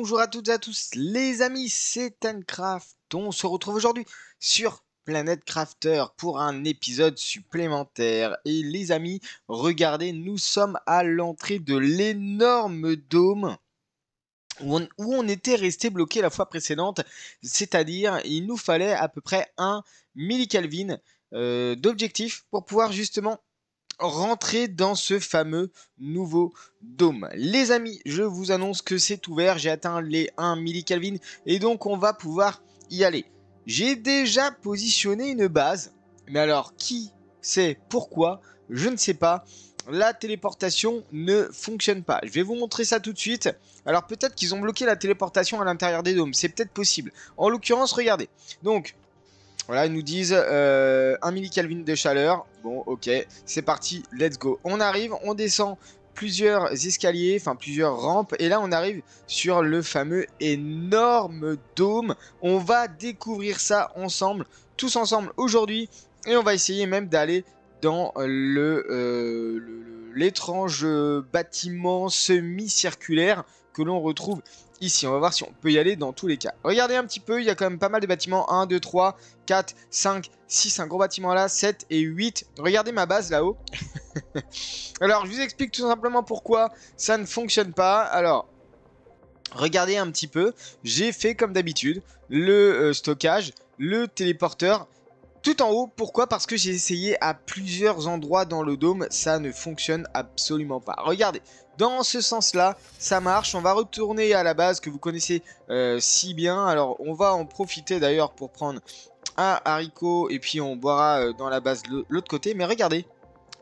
Bonjour à toutes et à tous les amis, c'est Tancraft. On se retrouve aujourd'hui sur Planète Crafter pour un épisode supplémentaire. Et les amis, regardez, nous sommes à l'entrée de l'énorme dôme où on était resté bloqué la fois précédente. C'est-à-dire, il nous fallait à peu près un millikelvin d'objectif pour pouvoir justement rentrer dans ce fameux nouveau dôme. Les amis, je vous annonce que c'est ouvert, j'ai atteint les 1 millikelvin et donc on va pouvoir y aller. J'ai déjà positionné une base, mais alors qui sait pourquoi, je ne sais pas. La téléportation ne fonctionne pas. Je vais vous montrer ça tout de suite. Alors peut-être qu'ils ont bloqué la téléportation à l'intérieur des dômes, c'est peut-être possible. En l'occurrence, regardez. Donc, voilà, ils nous disent 1 millikelvin de chaleur. Bon, ok, c'est parti, let's go. On arrive, on descend plusieurs escaliers, enfin plusieurs rampes. Et là, on arrive sur le fameux énorme dôme. On va découvrir ça ensemble, tous ensemble aujourd'hui. Et on va essayer même d'aller dans l'étrange bâtiment semi-circulaire que l'on retrouve ici. On va voir si on peut y aller dans tous les cas. Regardez un petit peu, il y a quand même pas mal de bâtiments. 1, 2, 3, 4, 5, 6, un gros bâtiment là, 7 et 8. Regardez ma base là-haut. Alors, je vous explique tout simplement pourquoi ça ne fonctionne pas. Alors, regardez un petit peu. J'ai fait comme d'habitude le stockage, le téléporteur. Tout en haut, pourquoi? Parce que j'ai essayé à plusieurs endroits dans le dôme, ça ne fonctionne absolument pas. Regardez, dans ce sens-là, ça marche. On va retourner à la base que vous connaissez si bien. Alors, on va en profiter d'ailleurs pour prendre un haricot et puis on boira dans la base de l'autre côté. Mais regardez,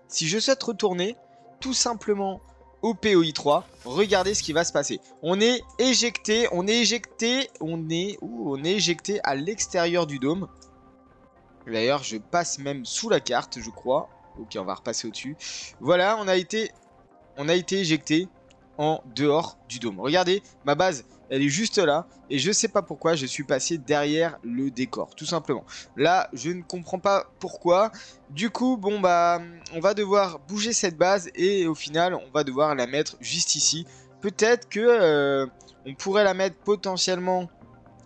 si je souhaite retourner tout simplement au POI 3, regardez ce qui va se passer. On est éjecté, on est éjecté à l'extérieur du dôme. D'ailleurs, je passe même sous la carte, je crois. Ok, on va repasser au-dessus. Voilà, on a été éjecté en dehors du dôme. Regardez, ma base, elle est juste là. Et je sais pas pourquoi, je suis passé derrière le décor, tout simplement. Là, je ne comprends pas pourquoi. Du coup, bon, bah, on va devoir bouger cette base. Et au final, on va devoir la mettre juste ici. Peut-être que on pourrait la mettre potentiellement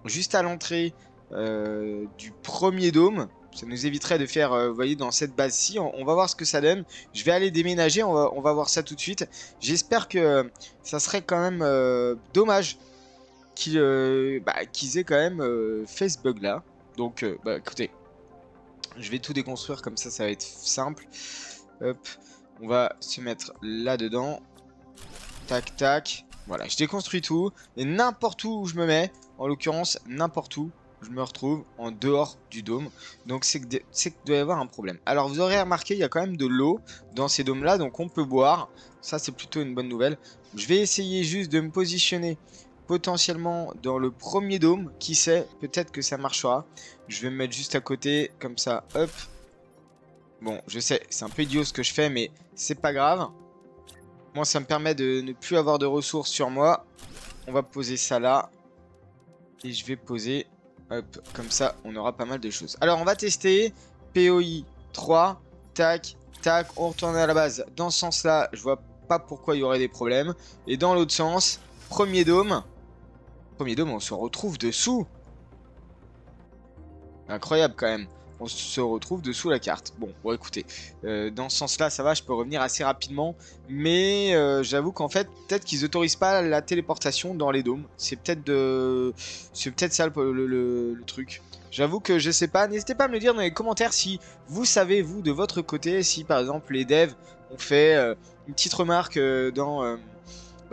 juste à l'entrée du premier dôme. Ça nous éviterait de faire, vous voyez, dans cette base-ci. On va voir ce que ça donne. Je vais aller déménager, on va voir ça tout de suite. J'espère que ça serait quand même dommage qu'ils aient quand même fait ce bug-là. Donc, bah écoutez, je vais tout déconstruire comme ça va être simple. Hop, on va se mettre là-dedans. Tac, tac. Voilà, je déconstruis tout. Et n'importe où je me mets, en l'occurrence, n'importe où, je me retrouve en dehors du dôme. Donc c'est qu'il doit y avoir un problème. Alors vous aurez remarqué, il y a quand même de l'eau dans ces dômes là, donc on peut boire. Ça c'est plutôt une bonne nouvelle. Je vais essayer juste de me positionner potentiellement dans le premier dôme. Qui sait, peut-être que ça marchera. Je vais me mettre juste à côté, comme ça, hop. Bon, je sais, c'est un peu idiot ce que je fais, mais c'est pas grave. Moi ça me permet de ne plus avoir de ressources sur moi. On va poser ça là. Et je vais poser... Hop, comme ça, on aura pas mal de choses. Alors, on va tester POI 3. Tac, tac, on retourne à la base. Dans ce sens-là, je vois pas pourquoi il y aurait des problèmes. Et dans l'autre sens, premier dôme. Premier dôme, on se retrouve dessous. Incroyable quand même. On se retrouve dessous la carte. Bon, écoutez, dans ce sens-là, ça va, je peux revenir assez rapidement. Mais j'avoue qu'en fait, peut-être qu'ils autorisent pas la téléportation dans les dômes. C'est peut-être ça le truc. J'avoue que je sais pas. N'hésitez pas à me le dire dans les commentaires si vous savez, vous, de votre côté, si par exemple les devs ont fait une petite remarque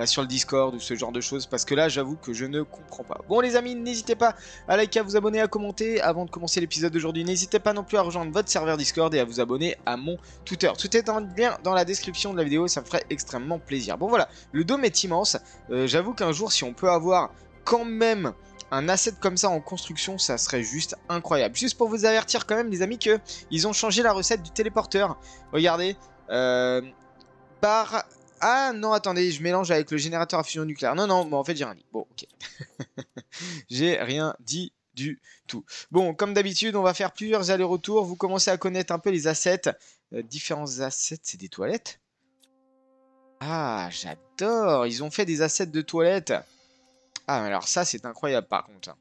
sur le Discord ou ce genre de choses, parce que là j'avoue que je ne comprends pas. Bon les amis, n'hésitez pas à liker, à vous abonner, à commenter. Avant de commencer l'épisode d'aujourd'hui, n'hésitez pas non plus à rejoindre votre serveur Discord et à vous abonner à mon Twitter. Tout est en lien dans la description de la vidéo, ça me ferait extrêmement plaisir. Bon voilà, le dôme est immense. J'avoue qu'un jour si on peut avoir quand même un asset comme ça en construction, ça serait juste incroyable. Juste pour vous avertir quand même les amis que ils ont changé la recette du téléporteur. Regardez, Ah non, attendez, je mélange avec le générateur à fusion nucléaire. Non, bon, en fait, j'ai rien dit. Bon, ok. J'ai rien dit du tout. Bon, comme d'habitude, on va faire plusieurs allers-retours. Vous commencez à connaître un peu les assets. Différents assets, c'est des toilettes. Ah, j'adore. Ils ont fait des assets de toilettes. Ah, mais alors ça, c'est incroyable par contre, hein.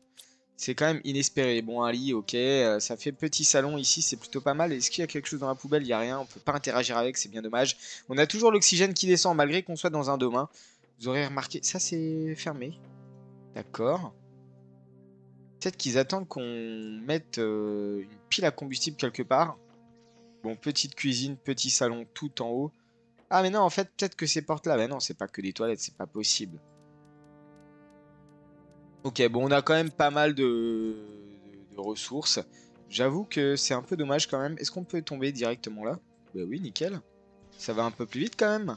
C'est quand même inespéré. Bon, un lit, ok. Ça fait petit salon ici, c'est plutôt pas mal. Est-ce qu'il y a quelque chose dans la poubelle? Il n'y a rien. On peut pas interagir avec, c'est bien dommage. On a toujours l'oxygène qui descend malgré qu'on soit dans un dôme, hein. Vous aurez remarqué. Ça, c'est fermé. D'accord. Peut-être qu'ils attendent qu'on mette une pile à combustible quelque part. Bon, petite cuisine, petit salon tout en haut. Ah, mais non, en fait, peut-être que ces portes-là. Mais non, c'est pas que des toilettes, c'est pas possible. Ok, bon, on a quand même pas mal de ressources. J'avoue que c'est un peu dommage quand même. Est-ce qu'on peut tomber directement là? Bah oui, nickel. Ça va un peu plus vite quand même.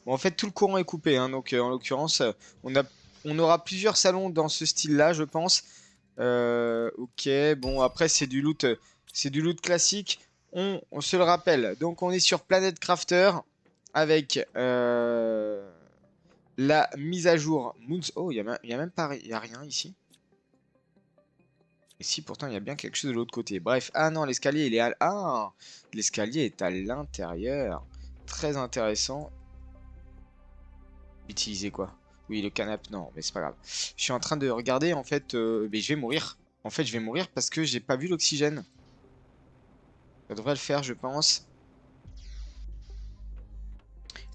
Bon, en fait, tout le courant est coupé, hein, donc en l'occurrence, on a, on aura plusieurs salons dans ce style-là, je pense. Ok, bon, après, c'est du loot classique. On se le rappelle. Donc, on est sur Planet Crafter avec la mise à jour Moons. Oh, il y a même pas, il y a rien ici. Et si pourtant il y a bien quelque chose de l'autre côté. Bref, ah non, l'escalier il est à... Ah, l'escalier est à l'intérieur. Très intéressant. Utiliser quoi? Oui, le canapé, non, mais c'est pas grave. Je suis en train de regarder, en fait, mais je vais mourir. En fait, je vais mourir parce que j'ai pas vu l'oxygène. Ça devrait le faire, je pense.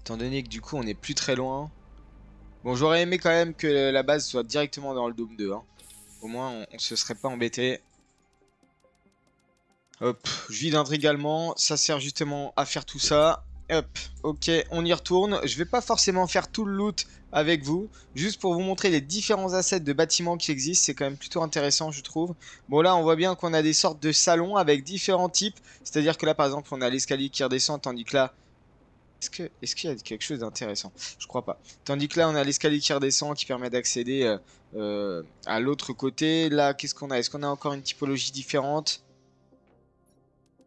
Étant donné que du coup, on est plus très loin. Bon, j'aurais aimé quand même que la base soit directement dans le Dôme 2, hein. Au moins, on se serait pas embêté. Hop, jus d'intrigalement, ça sert justement à faire tout ça. Hop, ok, on y retourne. Je vais pas forcément faire tout le loot avec vous, juste pour vous montrer les différents assets de bâtiments qui existent. C'est quand même plutôt intéressant, je trouve. Bon, là, on voit bien qu'on a des sortes de salons avec différents types. C'est-à-dire que là, par exemple, on a l'escalier qui redescend, tandis que là... Est-ce qu'il y a quelque chose d'intéressant? Je crois pas. Tandis que là, on a l'escalier qui redescend, qui permet d'accéder à l'autre côté. Là, qu'est-ce qu'on a? Est-ce qu'on a encore une typologie différente?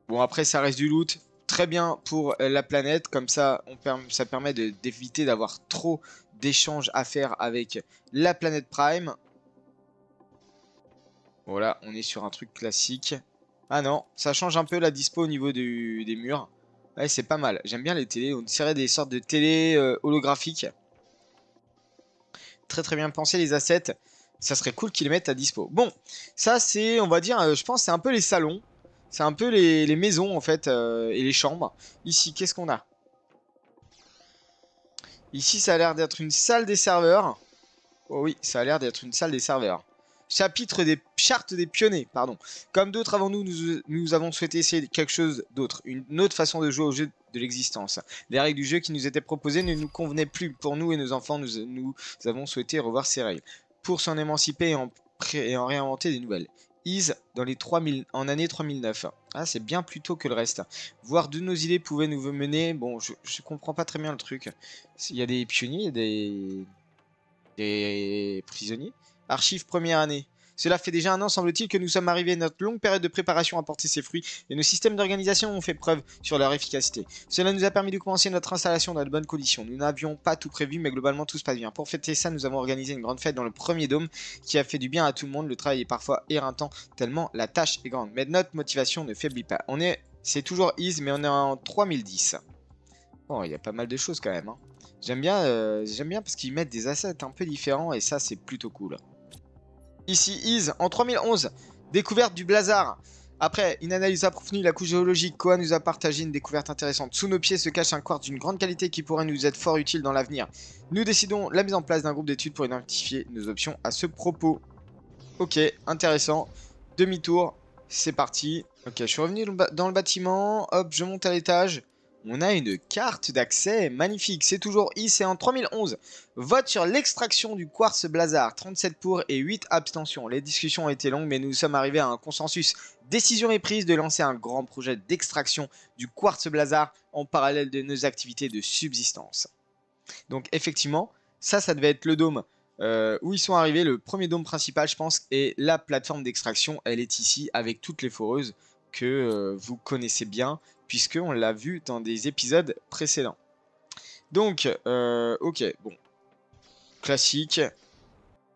Bon, après, ça reste du loot. Très bien pour la planète. Comme ça, ça permet d'éviter d'avoir trop d'échanges à faire avec la planète Prime. Voilà, on est sur un truc classique. Ah non, ça change un peu la dispo au niveau des murs. Ouais, c'est pas mal. J'aime bien les télés. On dirait des sortes de télé holographiques. Très très bien pensé les assets. Ça serait cool qu'ils les mettent à dispo. Bon, ça c'est, on va dire, je pense c'est un peu les salons. C'est un peu les maisons en fait et les chambres. Ici, qu'est-ce qu'on a? Ici, ça a l'air d'être une salle des serveurs. Oh oui, ça a l'air d'être une salle des serveurs. Chapitre des chartes des pionniers, pardon. Comme d'autres avant nous, nous avons souhaité essayer quelque chose d'autre. Une autre façon de jouer au jeu de l'existence. Les règles du jeu qui nous étaient proposées ne nous convenaient plus pour nous et nos enfants. Nous avons souhaité revoir ces règles. Pour s'en émanciper et en réinventer des nouvelles. Is dans les 3000, en année 3009. Ah, c'est bien plus tôt que le reste. Voir de nos idées pouvait nous mener. Bon, je comprends pas très bien le truc. Il y a des pionniers, des prisonniers. Archives première année. Cela fait déjà un an, semble-t-il, que nous sommes arrivés. Notre longue période de préparation a porté ses fruits et nos systèmes d'organisation ont fait preuve sur leur efficacité. Cela nous a permis de commencer notre installation dans de bonnes conditions. Nous n'avions pas tout prévu, mais globalement tout se passe bien. Pour fêter ça, nous avons organisé une grande fête dans le premier dôme qui a fait du bien à tout le monde. Le travail est parfois éreintant tellement la tâche est grande. Mais notre motivation ne faiblit pas. C'est toujours easy, mais on est en 3010. Bon, il y a pas mal de choses quand même, hein. J'aime bien parce qu'ils mettent des assets un peu différents et ça c'est plutôt cool. Ici, Is, en 3011, découverte du Blazar. Après une analyse approfondie de la couche géologique, Koa nous a partagé une découverte intéressante. Sous nos pieds se cache un quartz d'une grande qualité qui pourrait nous être fort utile dans l'avenir. Nous décidons la mise en place d'un groupe d'études pour identifier nos options à ce propos. Ok, intéressant. Demi-tour, c'est parti. Ok, je suis revenu dans le bâtiment. Hop, je monte à l'étage. On a une carte d'accès magnifique. C'est toujours I, c'est en 3011. Vote sur l'extraction du quartz blazar. 37 pour et 8 abstentions. Les discussions ont été longues, mais nous sommes arrivés à un consensus. Décision est prise de lancer un grand projet d'extraction du quartz blazar en parallèle de nos activités de subsistance. Donc effectivement, ça devait être le dôme où ils sont arrivés, le premier dôme principal, je pense, et la plateforme d'extraction, elle est ici avec toutes les foreuses que vous connaissez bien, puisqu'on l'a vu dans des épisodes précédents. Donc, ok, bon, classique,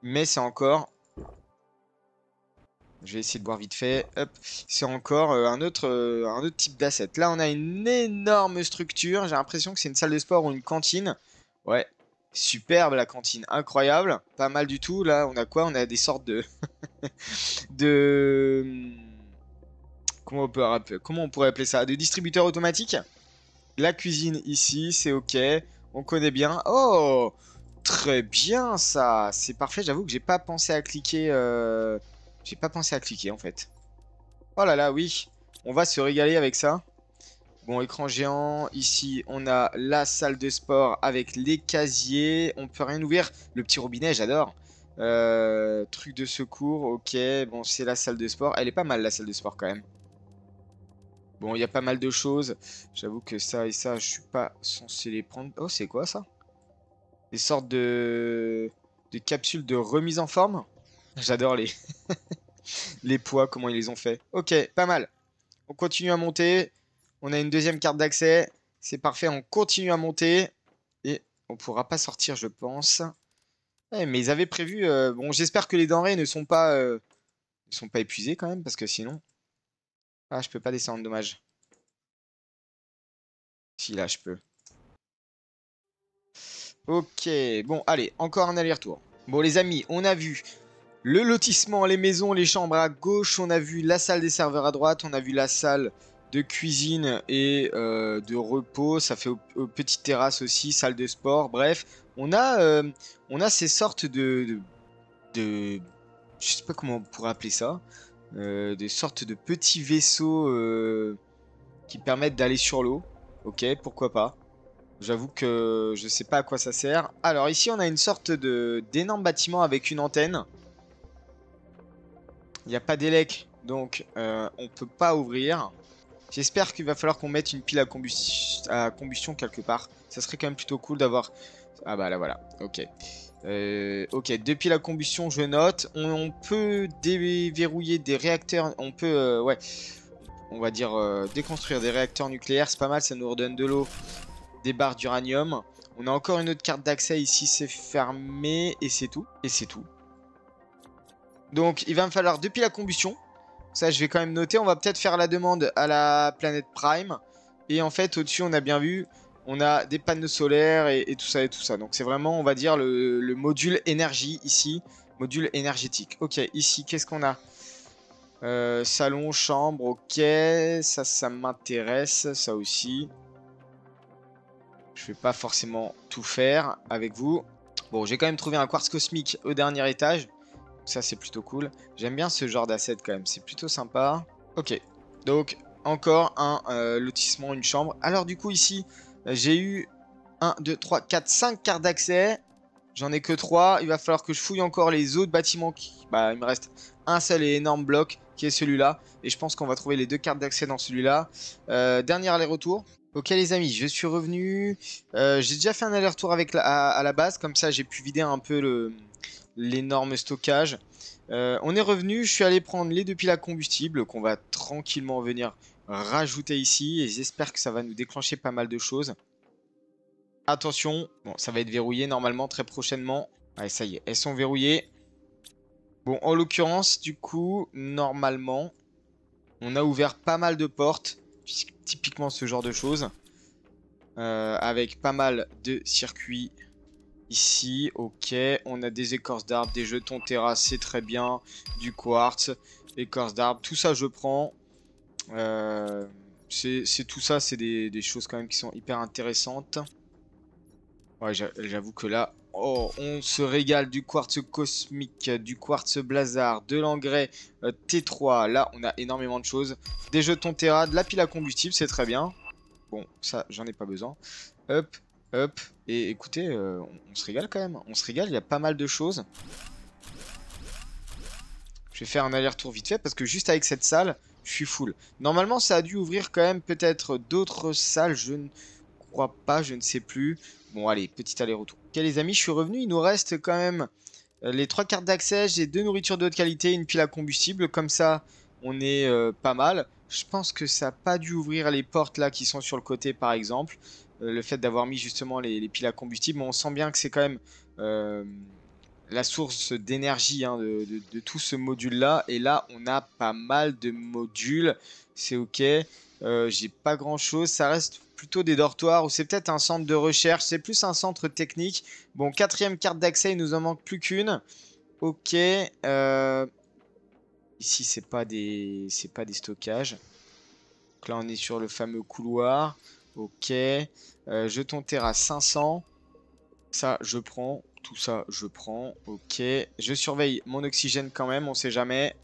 mais c'est encore... Je vais essayer de voir vite fait. Hop, c'est encore un autre type d'asset. Là, on a une énorme structure. J'ai l'impression que c'est une salle de sport ou une cantine. Ouais, Superbe la cantine, incroyable. Pas mal du tout. Là, on a quoi? On a des sortes de... de... Comment on pourrait appeler ça? De distributeurs automatiques. La cuisine ici, c'est ok. On connaît bien. Oh! Très bien ça. C'est parfait. J'avoue que j'ai pas pensé à cliquer. J'ai pas pensé à cliquer en fait. Oh là là, oui. On va se régaler avec ça. Bon, écran géant. Ici, on a la salle de sport avec les casiers. On peut rien ouvrir. Le petit robinet, j'adore. Truc de secours. Ok. Bon, c'est la salle de sport. Elle est pas mal, la salle de sport, quand même. Bon, il y a pas mal de choses. J'avoue que ça et ça, je suis pas censé les prendre. Oh, c'est quoi, ça? Des sortes de capsules de remise en forme. J'adore les poids, comment ils les ont fait. Ok, pas mal. On continue à monter. On a une deuxième carte d'accès. C'est parfait, on continue à monter. Et on pourra pas sortir, je pense. Ouais, mais ils avaient prévu... Bon, j'espère que les denrées ne sont pas épuisées quand même, parce que sinon... Ah, je peux pas descendre, dommage. Si, là, je peux. Ok, bon, allez, encore un aller-retour. Bon, les amis, on a vu le lotissement, les maisons, les chambres à gauche. On a vu la salle des serveurs à droite. On a vu la salle de cuisine et de repos. Ça fait aux petites terrasses aussi, salle de sport. Bref, on a ces sortes je sais pas comment on pourrait appeler ça. Des sortes de petits vaisseaux qui permettent d'aller sur l'eau. Ok, pourquoi pas. J'avoue que je sais pas à quoi ça sert. Alors ici on a une sorte d'énorme bâtiment avec une antenne. Il n'y a pas d'élec, donc on peut pas ouvrir. J'espère qu'il va falloir qu'on mette une pile à combustion quelque part. Ça serait quand même plutôt cool d'avoir... Ah bah là voilà, ok. Ok, deux piles à combustion, je note. On peut déverrouiller des réacteurs. On peut, ouais, on va dire déconstruire des réacteurs nucléaires. C'est pas mal, ça nous redonne de l'eau, des barres d'uranium. On a encore une autre carte d'accès ici, c'est fermé. Et c'est tout. Et c'est tout. Donc il va me falloir deux piles à combustion. Ça je vais quand même noter. On va peut-être faire la demande à la planète Prime. Et en fait au-dessus on a bien vu, on a des panneaux solaires et tout ça et tout ça. Donc c'est vraiment on va dire le module énergie ici. Module énergétique. Ok, ici qu'est-ce qu'on a? Salon, chambre, ok. Ça m'intéresse, ça aussi. Je vais pas forcément tout faire avec vous. Bon, j'ai quand même trouvé un quartz cosmique au dernier étage. Ça, c'est plutôt cool. J'aime bien ce genre d'asset quand même. C'est plutôt sympa. Ok. Donc, encore un lotissement, une chambre. Alors, du coup, ici, j'ai eu 1, 2, 3, 4, 5 cartes d'accès. J'en ai que 3. Il va falloir que je fouille encore les autres bâtiments. Bah, il me reste un seul et énorme bloc qui est celui-là. Et je pense qu'on va trouver les deux cartes d'accès dans celui-là. Dernier aller-retour. Ok les amis, je suis revenu. J'ai déjà fait un aller-retour avec à la base. Comme ça, j'ai pu vider un peu l'énorme stockage. On est revenu, je suis allé prendre les deux piles à combustible qu'on va tranquillement venir rajouter ici. Et j'espère que ça va nous déclencher pas mal de choses. Attention, bon, ça va être verrouillé normalement très prochainement. Ouais, ça y est, elles sont verrouillées. Bon, en l'occurrence, du coup, normalement, on a ouvert pas mal de portes. Typiquement ce genre de choses. Avec pas mal de circuits ici. Ok, on a des écorces d'arbres, des jetons terrasse, c'est très bien. Du quartz, écorce d'arbres, tout ça je prends. C'est tout ça, c'est des choses quand même qui sont hyper intéressantes. Ouais, j'avoue que là, oh, on se régale du quartz cosmique, du quartz blazar, de l'engrais T3. Là, on a énormément de choses. Des jetons Terra, de la pile à combustible, c'est très bien. Bon, ça, j'en ai pas besoin. Hop, hop. Et écoutez, on se régale quand même. On se régale, il y a pas mal de choses. Je vais faire un aller-retour vite fait parce que juste avec cette salle, je suis full. Normalement, ça a dû ouvrir quand même peut-être d'autres salles. Je ne crois pas, je ne sais plus. Bon, allez, petit aller-retour. Ok, les amis, je suis revenu. Il nous reste quand même les 3 cartes d'accès. J'ai 2 nourritures de haute qualité, une pile à combustible. Comme ça, on est pas mal. Je pense que ça n'a pas dû ouvrir les portes là qui sont sur le côté, par exemple. Le fait d'avoir mis justement les piles à combustible. Mais on sent bien que c'est quand même la source d'énergie hein, de tout ce module-là. Et là, on a pas mal de modules. C'est ok. J'ai pas grand-chose. Ça reste plutôt des dortoirs ou c'est peut-être un centre de recherche. C'est plus un centre technique. Bon, quatrième carte d'accès, il nous en manque plus qu'une. Ok. Ici, c'est pas des stockages. Donc là, on est sur le fameux couloir. Ok. Jeton terrasse 500. Ça, je prends. Tout ça, je prends. Ok. Je surveille mon oxygène quand même. On sait jamais.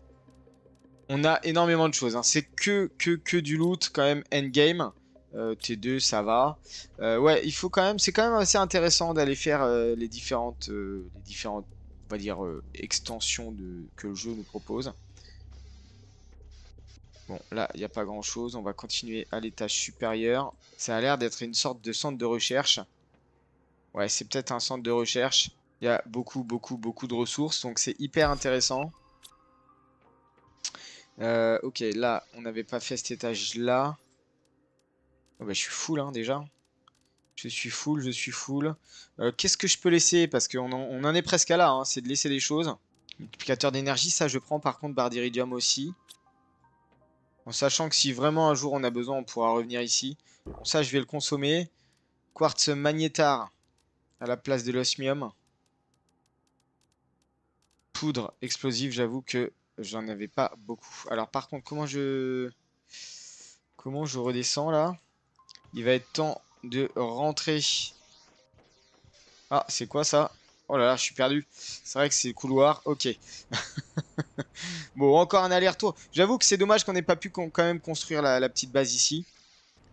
On a énormément de choses. Hein. C'est que du loot quand même endgame. T2, ça va. Ouais, il faut quand même. C'est quand même assez intéressant d'aller faire les différentes, on va dire, extensions que le jeu nous propose. Bon, là, il n'y a pas grand-chose. On va continuer à l'étage supérieur. Ça a l'air d'être une sorte de centre de recherche. Ouais, c'est peut-être un centre de recherche. Il y a beaucoup de ressources. Donc, c'est hyper intéressant. Ok, là, on n'avait pas fait cet étage-là. Oh, bah, je suis full, hein, déjà. Je suis full. Qu'est-ce que je peux laisser? Parce qu'on on en est presque à là. Hein, c'est de laisser des choses. Multiplicateur d'énergie, ça, je prends. Par contre, barre d'iridium aussi. En sachant que si vraiment un jour on a besoin, on pourra revenir ici. Bon, ça, je vais le consommer. Quartz magnétar à la place de l'osmium. Poudre explosive, j'avoue que j'en avais pas beaucoup. Alors par contre, comment je redescends là? Il va être temps de rentrer. Ah, c'est quoi ça? Oh là là, je suis perdu. C'est vrai que c'est le couloir. Ok. Bon, encore un aller-retour. J'avoue que c'est dommage qu'on n'ait pas pu quand même construire la petite base ici.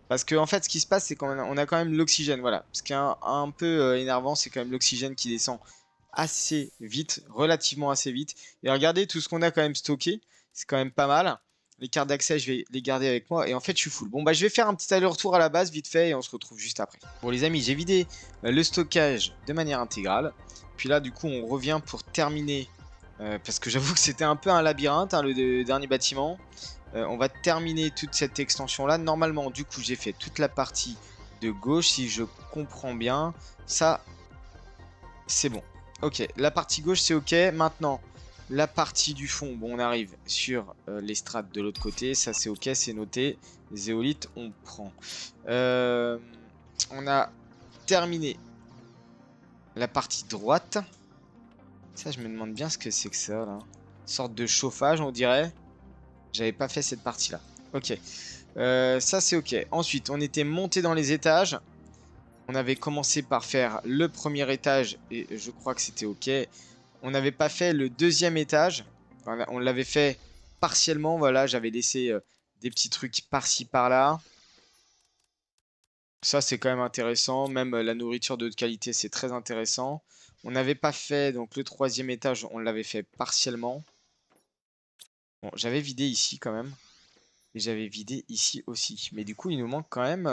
Parce que en fait, ce qui se passe, c'est qu'on a quand même l'oxygène. Voilà. Ce qui est un peu énervant, c'est quand même l'oxygène qui descend assez vite, relativement assez vite. Et regardez tout ce qu'on a quand même stocké. C'est quand même pas mal. Les cartes d'accès, je vais les garder avec moi. Et en fait, je suis full. Bon, bah, je vais faire un petit aller-retour à la base vite fait et on se retrouve juste après. Bon, les amis, j'ai vidé le stockage de manière intégrale. Puis là, du coup, on revient pour terminer. Parce que j'avoue que c'était un peu un labyrinthe, hein, le dernier bâtiment. On va terminer toute cette extension là. Normalement, du coup, j'ai fait toute la partie de gauche, si je comprends bien. Ça, c'est bon. Ok, la partie gauche, c'est ok. Maintenant, la partie du fond, bon, on arrive sur les strates de l'autre côté. Ça, c'est ok, c'est noté. Les éolites, on prend. On a terminé la partie droite. Ça, je me demande bien ce que c'est que ça, là. Sorte de chauffage, on dirait. J'avais pas fait cette partie-là. Ok. Ça, c'est ok. Ensuite, on était monté dans les étages. On avait commencé par faire le premier étage et je crois que c'était ok. On n'avait pas fait le deuxième étage. Enfin, on l'avait fait partiellement. Voilà, j'avais laissé des petits trucs par-ci, par-là. Ça, c'est quand même intéressant. Même la nourriture de haute qualité, c'est très intéressant. On n'avait pas fait donc le troisième étage. On l'avait fait partiellement. Bon, j'avais vidé ici quand même. Et j'avais vidé ici aussi. Mais du coup, il nous manque quand même...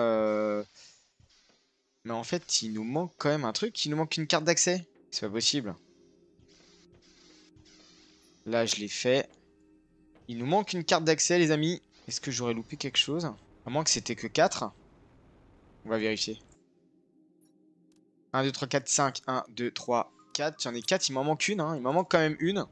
Mais en fait, il nous manque quand même un truc. Il nous manque une carte d'accès. C'est pas possible. Là, je l'ai fait. Il nous manque une carte d'accès, les amis. Est-ce que j'aurais loupé quelque chose? À moins que c'était que 4. On va vérifier. 1, 2, 3, 4, 5. 1, 2, 3, 4. J'en ai 4. Il m'en manque une. Hein. Il m'en manque quand même une.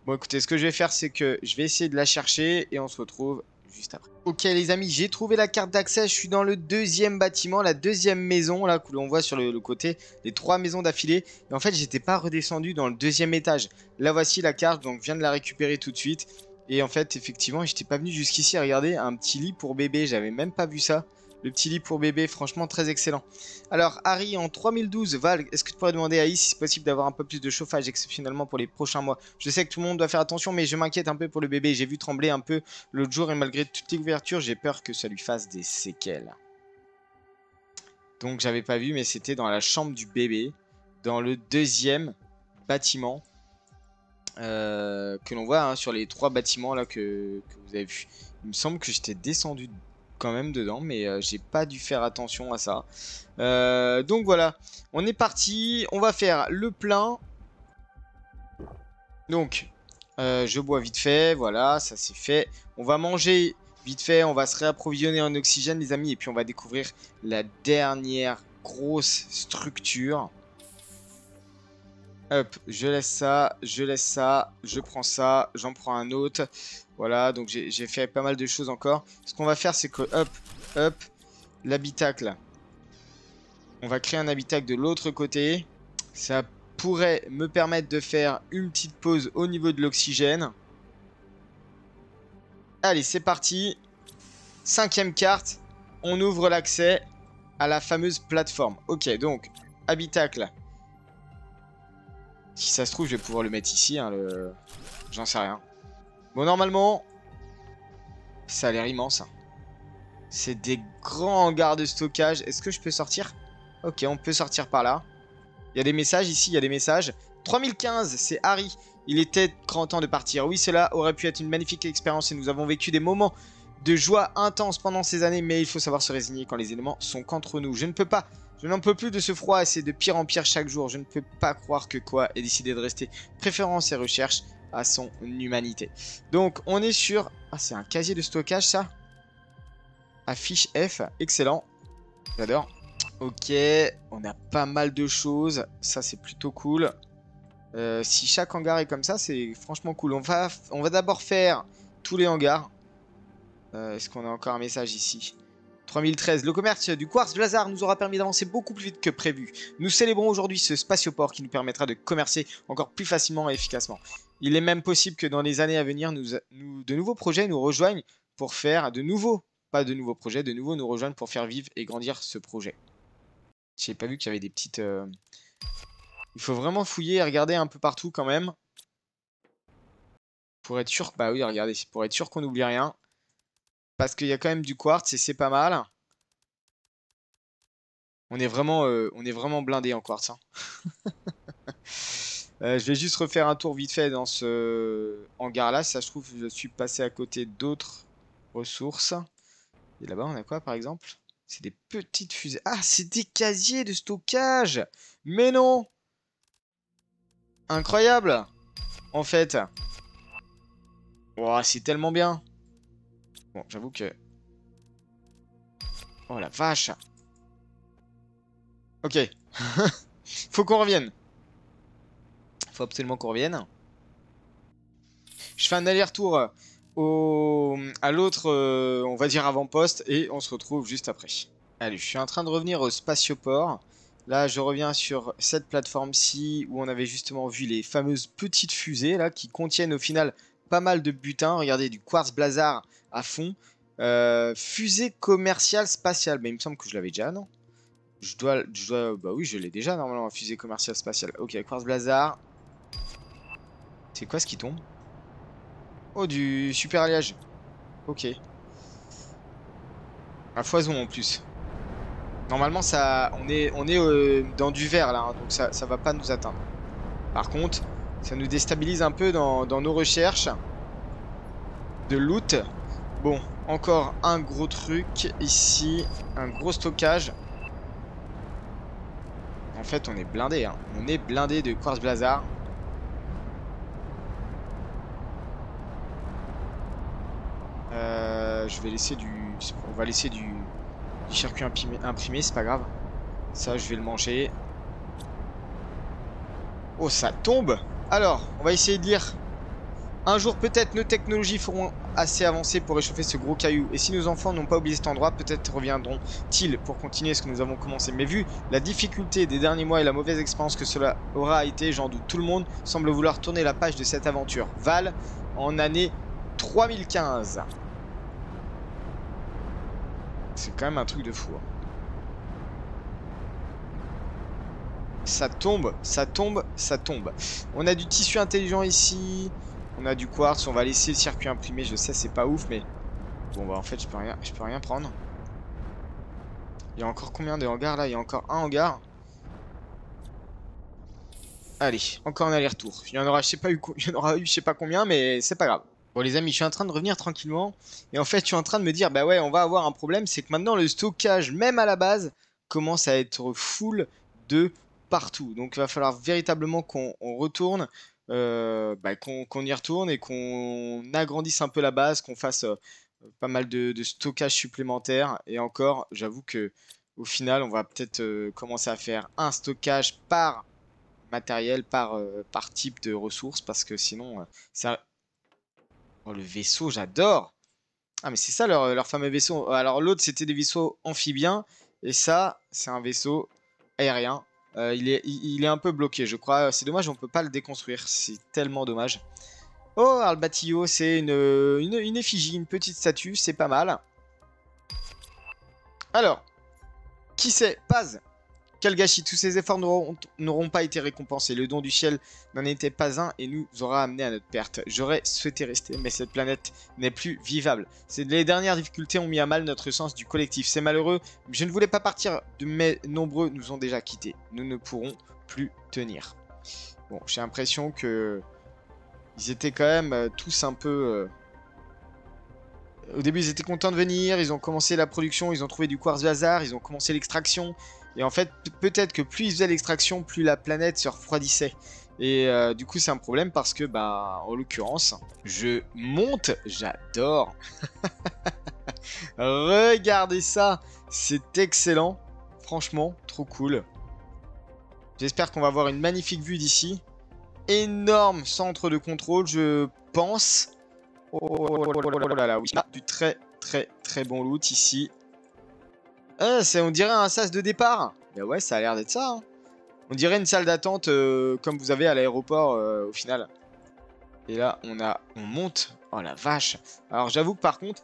Bon, écoutez, ce que je vais faire, c'est que je vais essayer de la chercher. Et on se retrouve juste après. Ok, les amis, j'ai trouvé la carte d'accès. Je suis dans le deuxième bâtiment, la deuxième maison, là, que l'on voit sur le côté. Les 3 maisons d'affilée. Et en fait, j'étais pas redescendu dans le deuxième étage. Là, voici la carte. Donc, je viens de la récupérer tout de suite. Et en fait, effectivement, j'étais pas venu jusqu'ici. Regardez, un petit lit pour bébé. J'avais même pas vu ça. Le petit lit pour bébé, franchement, très excellent. Alors, Harry, en 3012, Val, est-ce que tu pourrais demander à Is si c'est possible d'avoir un peu plus de chauffage exceptionnellement pour les prochains mois? Je sais que tout le monde doit faire attention, mais je m'inquiète un peu pour le bébé. J'ai vu trembler un peu l'autre jour et malgré toutes les couvertures, j'ai peur que ça lui fasse des séquelles. Donc, j'avais pas vu, mais c'était dans la chambre du bébé, dans le deuxième bâtiment que l'on voit hein, sur les 3 bâtiments là que vous avez vus. Il me semble que j'étais descendu quand même dedans, mais j'ai pas dû faire attention à ça. Donc voilà, on est parti, on va faire le plein. Donc, je bois vite fait, voilà, ça c'est fait. On va manger vite fait, on va se réapprovisionner en oxygène les amis, et puis on va découvrir la dernière grosse structure. Hop, je laisse ça, je prends ça, j'en prends un autre. Voilà, donc j'ai fait pas mal de choses encore. Ce qu'on va faire, c'est que, hop, l'habitacle. On va créer un habitacle de l'autre côté. Ça pourrait me permettre de faire une petite pause au niveau de l'oxygène. Allez, c'est parti. 5e carte. On ouvre l'accès à la fameuse plateforme. Ok, donc, habitacle. Si ça se trouve, je vais pouvoir le mettre ici. Hein, j'en sais rien. Bon, normalement, ça a l'air immense. Hein. C'est des grands hangars de stockage. Est-ce que je peux sortir? Ok, on peut sortir par là. Il y a des messages ici, il y a des messages. 3015, c'est Harry. Il était grand temps de partir. Oui, cela aurait pu être une magnifique expérience et nous avons vécu des moments de joie intense pendant ces années, mais il faut savoir se résigner quand les éléments sont contre nous. Je n'en peux plus de ce froid et c'est de pire en pire chaque jour. Je ne peux pas croire que Quoi ait décidé de rester, préférant ses recherches à son humanité. Donc, on est sur... Ah, c'est un casier de stockage, ça? Affiche F, excellent. J'adore. Ok, on a pas mal de choses. Ça, c'est plutôt cool. Si chaque hangar est comme ça, c'est franchement cool. On va d'abord faire tous les hangars. Est-ce qu'on a encore un message ici? 3013. Le commerce du quartz Blazar nous aura permis d'avancer beaucoup plus vite que prévu. Nous célébrons aujourd'hui ce spatioport qui nous permettra de commercer encore plus facilement et efficacement. Il est même possible que dans les années à venir, de nouveaux projets nous rejoignent pour faire de nouveaux, pas de nouveaux projets, de nouveaux nous rejoignent pour faire vivre et grandir ce projet. J'ai pas vu qu'il y avait des petites... Il faut vraiment fouiller et regarder un peu partout quand même. Pour être sûr... Bah oui, regardez, pour être sûr qu'on n'oublie rien. Parce qu'il y a quand même du quartz et c'est pas mal. On est vraiment blindé en quartz. Hein. Je vais juste refaire un tour vite fait dans ce hangar là. Si ça se trouve, je suis passé à côté d'autres ressources. Et là-bas, on a quoi par exemple? C'est des petites fusées. Ah, c'est des casiers de stockage! Mais non! Incroyable! En fait. Wow, c'est tellement bien. Bon, j'avoue que... Oh la vache! Ok. Faut qu'on revienne. Faut absolument qu'on revienne. Je fais un aller-retour à l'autre, on va dire avant-poste, et on se retrouve juste après. Allez, je suis en train de revenir au spatioport. Là, je reviens sur cette plateforme-ci où on avait justement vu les fameuses petites fusées là qui contiennent au final pas mal de butin. Regardez, du quartz blazar à fond. Fusée commerciale spatiale. Mais il me semble que je l'avais déjà, non? Bah oui, je l'ai déjà normalement, fusée commerciale spatiale. Ok, quartz blazar. C'est quoi ce qui tombe? Oh, du super alliage. Ok. À foison en plus. Normalement, ça, on est dans du vert là, hein, donc ça va pas nous atteindre. Par contre, ça nous déstabilise un peu dans nos recherches de loot. Bon, encore un gros truc ici, un gros stockage. En fait, on est blindé, hein. On est blindé de quartz blazar. Je vais laisser on va laisser du circuit imprimé, c'est pas grave. Ça, je vais le manger. Oh, ça tombe. Alors, on va essayer de lire. Un jour, peut-être, nos technologies feront assez avancer pour réchauffer ce gros caillou. Et si nos enfants n'ont pas oublié cet endroit, peut-être reviendront-ils pour continuer ce que nous avons commencé. Mais vu la difficulté des derniers mois et la mauvaise expérience que cela aura été, j'en doute. Tout le monde semble vouloir tourner la page de cette aventure. Val, en année 3015. C'est quand même un truc de fou. Hein. Ça tombe, ça tombe, ça tombe. On a du tissu intelligent ici. On a du quartz. On va laisser le circuit imprimé. Je sais, c'est pas ouf, mais... Bon, bah en fait, je peux rien prendre. Il y a encore combien de hangars là? Il y a encore un hangar. Allez, encore un aller-retour. Il y en aura, je sais pas, il y en aura eu, je sais pas combien, mais c'est pas grave. Bon les amis, je suis en train de revenir tranquillement. Et en fait, je suis en train de me dire, bah ouais, on va avoir un problème. C'est que maintenant, le stockage, même à la base, commence à être full de partout. Donc, il va falloir véritablement qu'on retourne, qu'on y retourne et qu'on agrandisse un peu la base, qu'on fasse pas mal de stockage supplémentaire. Et encore, j'avoue que au final, on va peut-être commencer à faire un stockage par matériel, par type de ressources, parce que sinon, ça... Oh, le vaisseau, j'adore! Ah, mais c'est ça leur fameux vaisseau. Alors, l'autre, c'était des vaisseaux amphibiens, et ça, c'est un vaisseau aérien. Il est un peu bloqué, je crois. C'est dommage, on peut pas le déconstruire. C'est tellement dommage. Oh, Arlbatillo, c'est une effigie, une petite statue, c'est pas mal. Alors, qui c'est? Paz. Quel gâchis, tous ces efforts n'auront pas été récompensés. Le don du ciel n'en était pas un et nous aura amené à notre perte. J'aurais souhaité rester, mais cette planète n'est plus vivable. Les dernières difficultés ont mis à mal notre sens du collectif. C'est malheureux, mais je ne voulais pas partir, mais nombreux nous ont déjà quittés. Nous ne pourrons plus tenir. Bon, j'ai l'impression que ils étaient quand même tous un peu... Au début, ils étaient contents de venir, ils ont commencé la production, ils ont trouvé du quartz hasard, ils ont commencé l'extraction. Et en fait, peut-être que plus ils faisaient l'extraction, plus la planète se refroidissait. Et du coup, c'est un problème parce que, bah, en l'occurrence, je monte, j'adore. Regardez ça, c'est excellent. Franchement, trop cool. J'espère qu'on va avoir une magnifique vue d'ici. Énorme centre de contrôle, je pense. Oh là là, oui. Ah, du très bon loot ici. On dirait un sas de départ. Mais ouais, ça a l'air d'être ça. Hein. On dirait une salle d'attente comme vous avez à l'aéroport au final. Et là, on monte. Oh la vache. Alors j'avoue que par contre,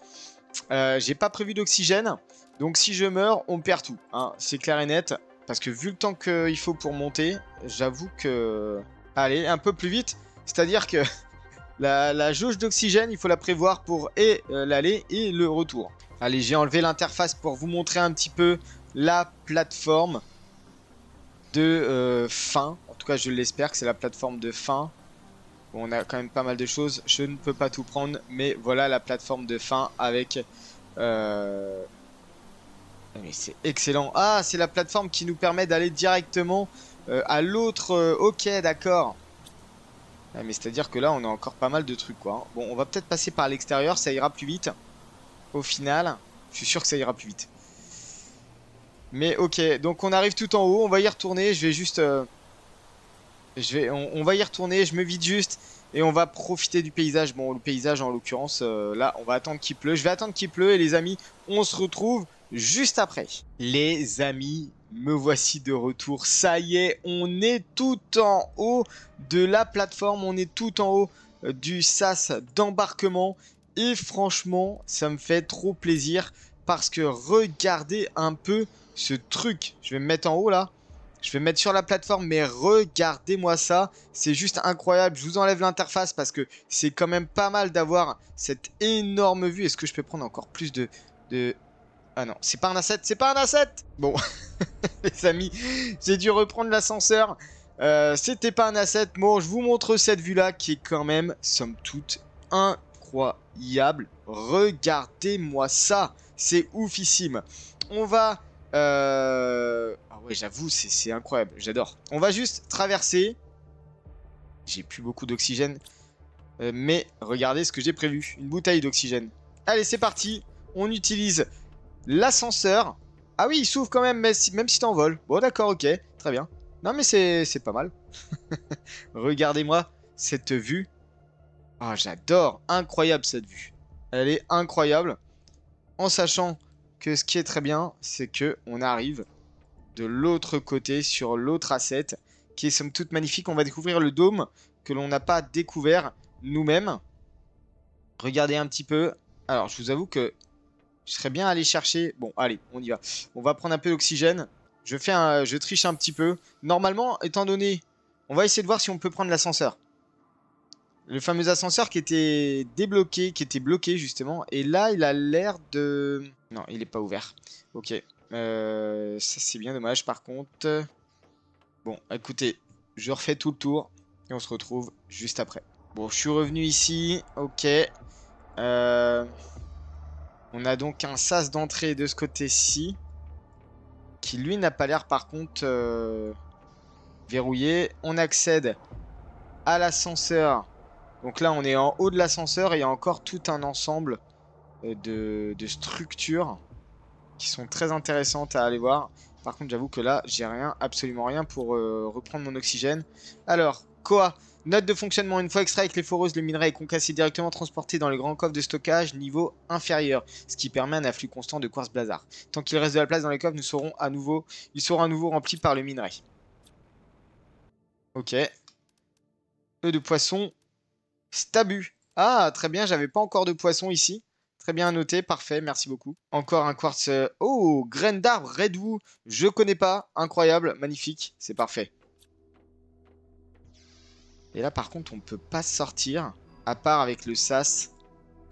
j'ai pas prévu d'oxygène. Donc si je meurs, on perd tout. Hein. C'est clair et net. Parce que vu le temps qu'il faut pour monter, j'avoue que... Allez, un peu plus vite. C'est-à-dire que... La jauge d'oxygène, il faut la prévoir pour l'aller et le retour. Allez, j'ai enlevé l'interface pour vous montrer un petit peu la plateforme de fin. En tout cas, je l'espère que c'est la plateforme de fin. Bon, on a quand même pas mal de choses. Je ne peux pas tout prendre, mais voilà la plateforme de fin avec... Mais c'est excellent. Ah, c'est la plateforme qui nous permet d'aller directement à l'autre... Ok, d'accord. Ah, mais c'est-à-dire que là, on a encore pas mal de trucs, quoi. Bon, on va peut-être passer par l'extérieur, ça ira plus vite. Au final, je suis sûr que ça ira plus vite. Mais ok, donc on arrive tout en haut, on va y retourner. Je vais juste... on va y retourner, je me vide juste. Et on va profiter du paysage. Bon, le paysage, en l'occurrence, là, on va attendre qu'il pleut. Je vais attendre qu'il pleut et les amis, on se retrouve juste après. Les amis... Me voici de retour, ça y est, on est tout en haut de la plateforme, on est tout en haut du sas d'embarquement et franchement, ça me fait trop plaisir parce que regardez un peu ce truc. Je vais me mettre en haut là, je vais me mettre sur la plateforme, mais regardez-moi ça, c'est juste incroyable. Je vous enlève l'interface parce que c'est quand même pas mal d'avoir cette énorme vue. Est-ce que je peux prendre encore plus de... Ah non, c'est pas un asset, c'est pas un asset. Bon, les amis, j'ai dû reprendre l'ascenseur. C'était pas un asset. Bon, je vous montre cette vue-là qui est quand même, somme toute, incroyable. Regardez-moi ça. C'est oufissime. On va... Ah ouais, j'avoue, c'est incroyable. J'adore. On va juste traverser. J'ai plus beaucoup d'oxygène. Mais regardez ce que j'ai prévu. Une bouteille d'oxygène. Allez, c'est parti. On utilise... l'ascenseur. Ah oui, il s'ouvre quand même, même si t'envoles. Bon, d'accord, ok, très bien. Non, mais c'est pas mal. Regardez-moi cette vue. Ah, j'adore. Incroyable cette vue. Elle est incroyable. En sachant que ce qui est très bien, c'est que on arrive de l'autre côté, sur l'autre asset, qui est somme toute magnifique. On va découvrir le dôme que l'on n'a pas découvert nous-mêmes. Regardez un petit peu. Alors, je vous avoue que je serais bien allé chercher... Bon, allez, on y va. On va prendre un peu d'oxygène. Je triche un petit peu. Normalement, étant donné... On va essayer de voir si on peut prendre l'ascenseur. Le fameux ascenseur qui était débloqué, qui était bloqué justement. Et là, il a l'air de... Non, il n'est pas ouvert. Ok. Ça, c'est bien dommage par contre. Bon, écoutez, je refais tout le tour. Et on se retrouve juste après. Bon, je suis revenu ici. Ok. On a donc un sas d'entrée de ce côté-ci. Qui lui n'a pas l'air par contre verrouillé. On accède à l'ascenseur. Donc là on est en haut de l'ascenseur et il y a encore tout un ensemble de structures qui sont très intéressantes à aller voir. Par contre, j'avoue que là, j'ai rien, absolument rien pour reprendre mon oxygène. Alors, Koa. Note de fonctionnement. Une fois extrait avec les foreuses, le minerai est concassé directement transporté dans les grands coffres de stockage niveau inférieur, ce qui permet un afflux constant de quartz blazard. Tant qu'il reste de la place dans les coffres, ils seront à nouveau remplis par le minerai. Ok. Peu de poissons. Stabu. Ah, très bien, j'avais pas encore de poissons ici. Très bien noté, parfait, merci beaucoup. Encore un quartz. Oh, graine d'arbre, Redwood. Je connais pas. Incroyable, magnifique, c'est parfait. Et là, par contre, on peut pas sortir, à part avec le sas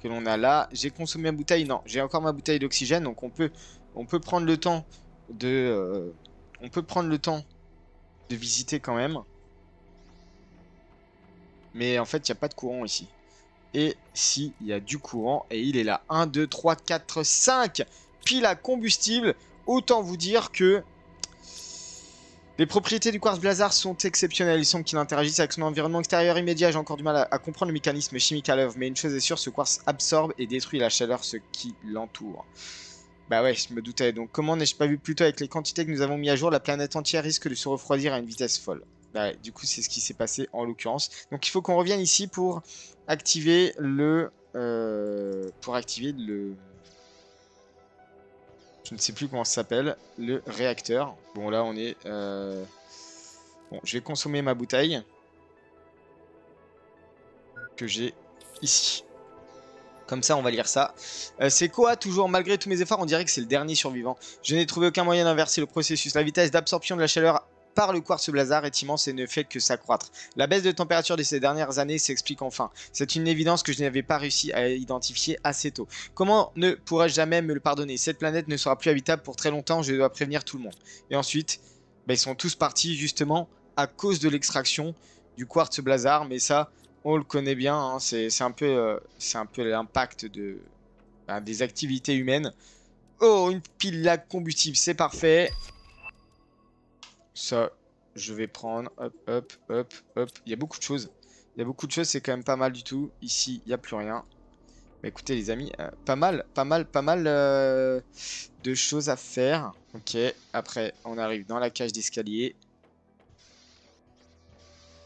que l'on a là. J'ai consommé ma bouteille, non, j'ai encore ma bouteille d'oxygène, donc on peut prendre le temps de, visiter quand même. Mais en fait, il n'y a pas de courant ici. Et si, il y a du courant, et il est là. 1, 2, 3, 4, 5 piles à combustible. Autant vous dire que les propriétés du quartz blazard sont exceptionnelles. Il semble qu'il interagisse avec son environnement extérieur immédiat. J'ai encore du mal à comprendre le mécanisme chimique à l'œuvre. Mais une chose est sûre, ce quartz absorbe et détruit la chaleur, ce qui l'entoure. Bah ouais, je me doutais. Donc comment n'ai-je pas vu plus tôt avec les quantités que nous avons mis à jour, la planète entière risque de se refroidir à une vitesse folle. Bah ouais, du coup, c'est ce qui s'est passé en l'occurrence. Donc il faut qu'on revienne ici pour activer le... Je ne sais plus comment ça s'appelle. Le réacteur. Bon, là, on est... Bon, je vais consommer ma bouteille. Que j'ai ici. Comme ça, on va lire ça. C'est quoi, toujours, malgré tous mes efforts, on dirait que c'est le dernier survivant. Je n'ai trouvé aucun moyen d'inverser le processus. La vitesse d'absorption de la chaleur par le quartz blazard est immense et ne fait que s'accroître. La baisse de température de ces dernières années s'explique enfin. C'est une évidence que je n'avais pas réussi à identifier assez tôt. Comment ne pourrais-je jamais me le pardonner? Cette planète ne sera plus habitable pour très longtemps, je dois prévenir tout le monde. Et ensuite, bah, ils sont tous partis justement à cause de l'extraction du quartz blazard, mais ça... On le connaît bien, hein, c'est un peu l'impact des activités humaines. Oh, une pile à combustible, c'est parfait. Ça, je vais prendre. Hop, hop, hop, hop. Il y a beaucoup de choses. Il y a beaucoup de choses, c'est quand même pas mal du tout. Ici, il n'y a plus rien. Mais écoutez, les amis, pas mal de choses à faire. Ok, après, on arrive dans la cage d'escalier.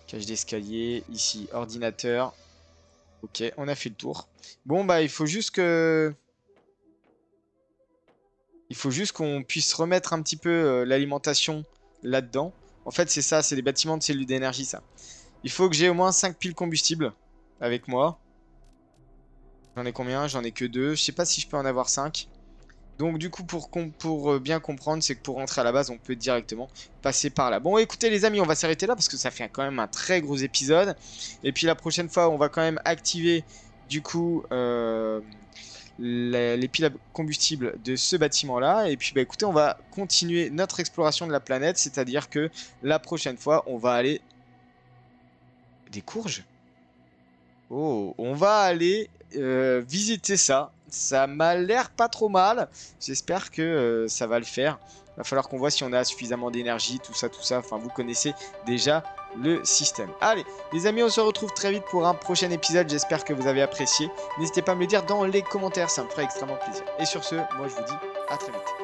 Cage d'escalier, ici, ordinateur. Ok, on a fait le tour. Bon, bah, il faut juste qu'on puisse remettre un petit peu l'alimentation là-dedans. En fait, c'est ça, c'est des bâtiments de cellules d'énergie, ça. Il faut que j'ai au moins 5 piles combustible avec moi. J'en ai combien? J'en ai que 2. Je sais pas si je peux en avoir 5. Donc du coup, pour bien comprendre, c'est que pour rentrer à la base, on peut directement passer par là. Bon, écoutez les amis, on va s'arrêter là parce que ça fait quand même un très gros épisode. Et puis la prochaine fois, on va quand même activer du coup les piles à combustible de ce bâtiment-là. Et puis bah écoutez, on va continuer notre exploration de la planète. C'est-à-dire que la prochaine fois, on va aller... Des courges? Oh, on va aller visiter ça. Ça m'a l'air pas trop mal. J'espère que ça va le faire. Il va falloir qu'on voit si on a suffisamment d'énergie, tout ça, tout ça. Enfin, vous connaissez déjà le système. Allez, les amis, on se retrouve très vite pour un prochain épisode. J'espère que vous avez apprécié. N'hésitez pas à me le dire dans les commentaires, ça me ferait extrêmement plaisir. Et sur ce, moi je vous dis à très vite.